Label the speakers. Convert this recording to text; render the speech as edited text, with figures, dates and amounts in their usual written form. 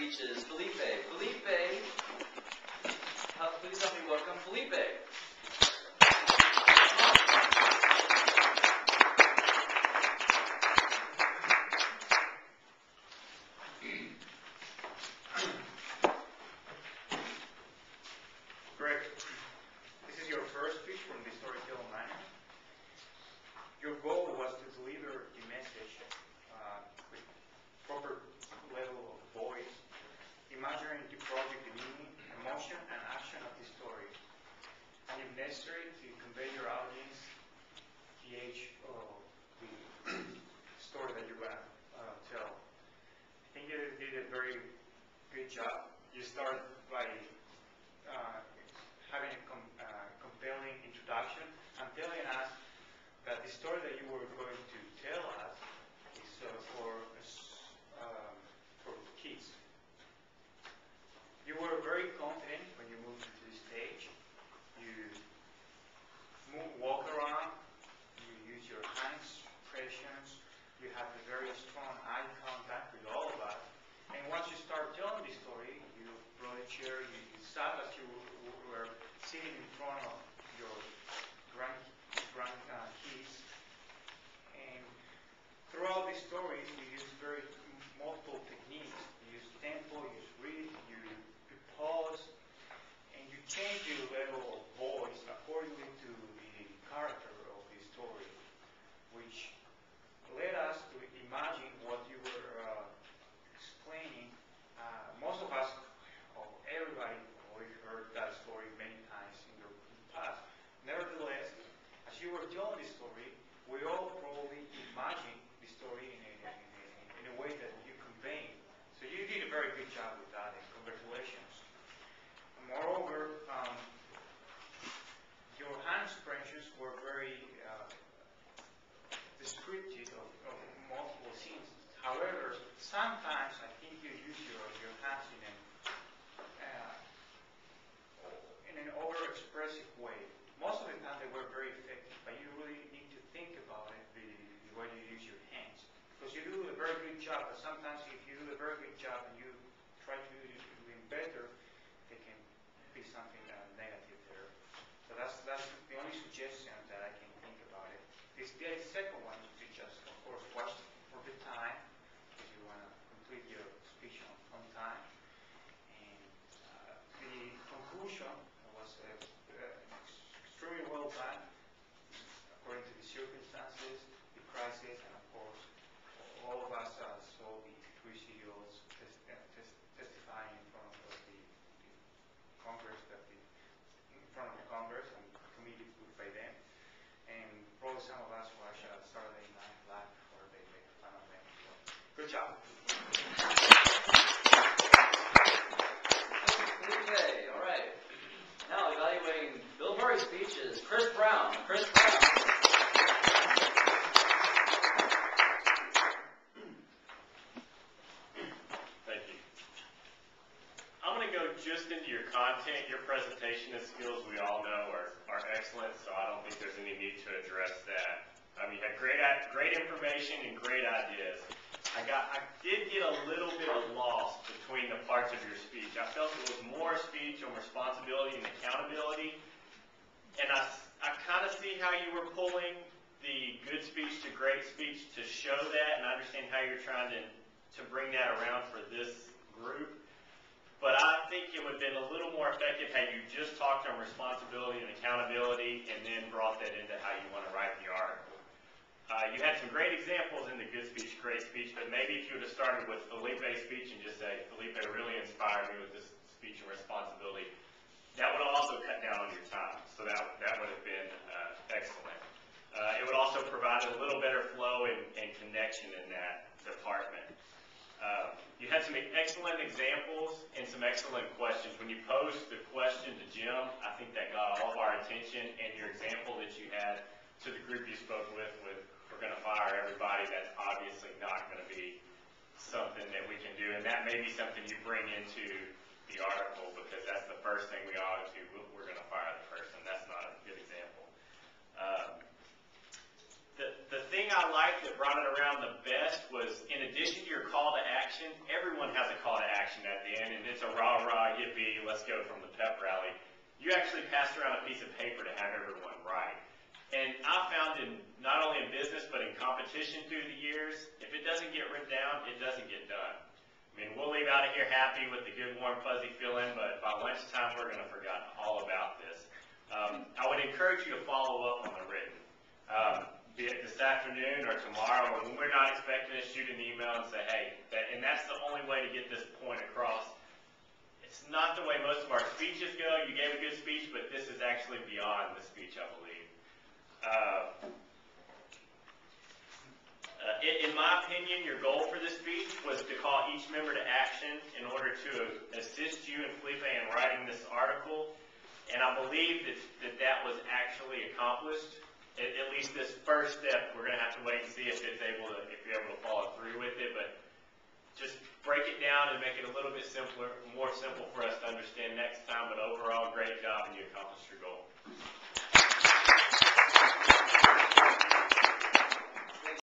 Speaker 1: speeches, Felipe. Felipe, please help me welcome Felipe.
Speaker 2: Greg, this is your first speech from the Storytelling Manual. Your goal was to deliver the message with proper level of voice, imagining the project, the meaning, emotion, and action of the story, and if necessary, to convey your audience the age of the story that you're going to tell. I think you did a very good job. You started by having a compelling introduction and telling us that the story that you were going to tell us is for kids. You were very confident when you moved to the stage. You walk around, you use your hand expressions, you have a very strong eye contact with all of us. And once you start telling the story, you brought a chair, you sat as you were sitting in front of your grandkids. And throughout the story, you use very multiple techniques. You use tempo, you use rhythm, you pause, and you change your level of voice accordingly to the character of the story, which led us to imagine what you were explaining. Most of us, or everybody, we've heard that story many times in the past. Nevertheless, as you were telling the story, we all probably imagined the story in a way that you conveyed. So you did a very good job with that, and congratulations. Moreover, your hand expressions were very descriptive of multiple scenes. However, sometimes I think you use your hands in an over-expressive way. Most of the time they were very effective, but you really need to think about it, the way you use your hands. Because you do a very good job, but sometimes if you do a very good job and you try to do it better, there can be something negative there. So that's the only suggestion that I can think about it. The second one is to just, of course, watch for the time, because you want to complete your speech on time. And the conclusion was extremely well done, according to the circumstances, the crisis, and of course, all of us saw the three CEOs testifying in front of the Congress, in front of the Congress, and the committee put by them. And probably some of us watched Saturday Night Live before they made fun of them. So, good job.
Speaker 1: Okay, all right. Now evaluating Bill Murray speeches, Chris Brown. Chris Brown.
Speaker 3: Thank you. I'm going to go just into your content. Your presentation and skills, we all know, are excellent, so I don't think there's any need to address that. You had great information and great ideas. I did get a little bit lost between the parts of your speech. I felt it was more speech on responsibility and accountability, and I kind of see how you were pulling the good speech to great speech to show that, and I understand how you're trying to bring that around for this group. But I think it would have been a little more effective had you just talked on responsibility and accountability and then brought that into how you want to write the article. You had some great examples in the good speech, great speech, but maybe if you would have started with Felipe's speech and just say, Felipe really inspired me with this speech and responsibility, that would have also cut down on your time. So that would have been excellent. It would also provide a little better flow and connection in that department. You had some excellent examples and some excellent questions. When you posed the question to Jim, I think that got all of our attention, and your example that you had to the group you spoke with we're going to fire everybody, that's obviously not going to be something that we can do, and that may be something you bring into the article, because that's the first thing we ought to do. We're going to fire the person. That's not a good example. The thing I liked that brought it around the best was, in addition to your call to action, everyone has a call to action at the end, and it's a rah-rah, yippee, let's go from the pep rally. You actually pass around a piece of paper to have everyone write. And I found not only in business, but in competition through the years, if it doesn't get written down, it doesn't get done. I mean, we'll leave out of here happy with the good, warm, fuzzy feeling, but by lunchtime, we're going to forget all about this. I would encourage you to follow up on the written. Be it this afternoon or tomorrow, when we're not expecting to shoot an email and say, hey, and that's the only way to get this point across. It's not the way most of our speeches go. You gave a good speech, but this is actually beyond the speech, I believe. In my opinion, your goal for this speech was to call each member to action in order to assist you and Felipe in writing this article. And I believe that was actually accomplished. At least this first step, we're going to have to wait and see if you're able to follow through with it. But just break it down and make it a little bit simpler, more simple for us to understand next time. But overall, great job, and you accomplished your goal.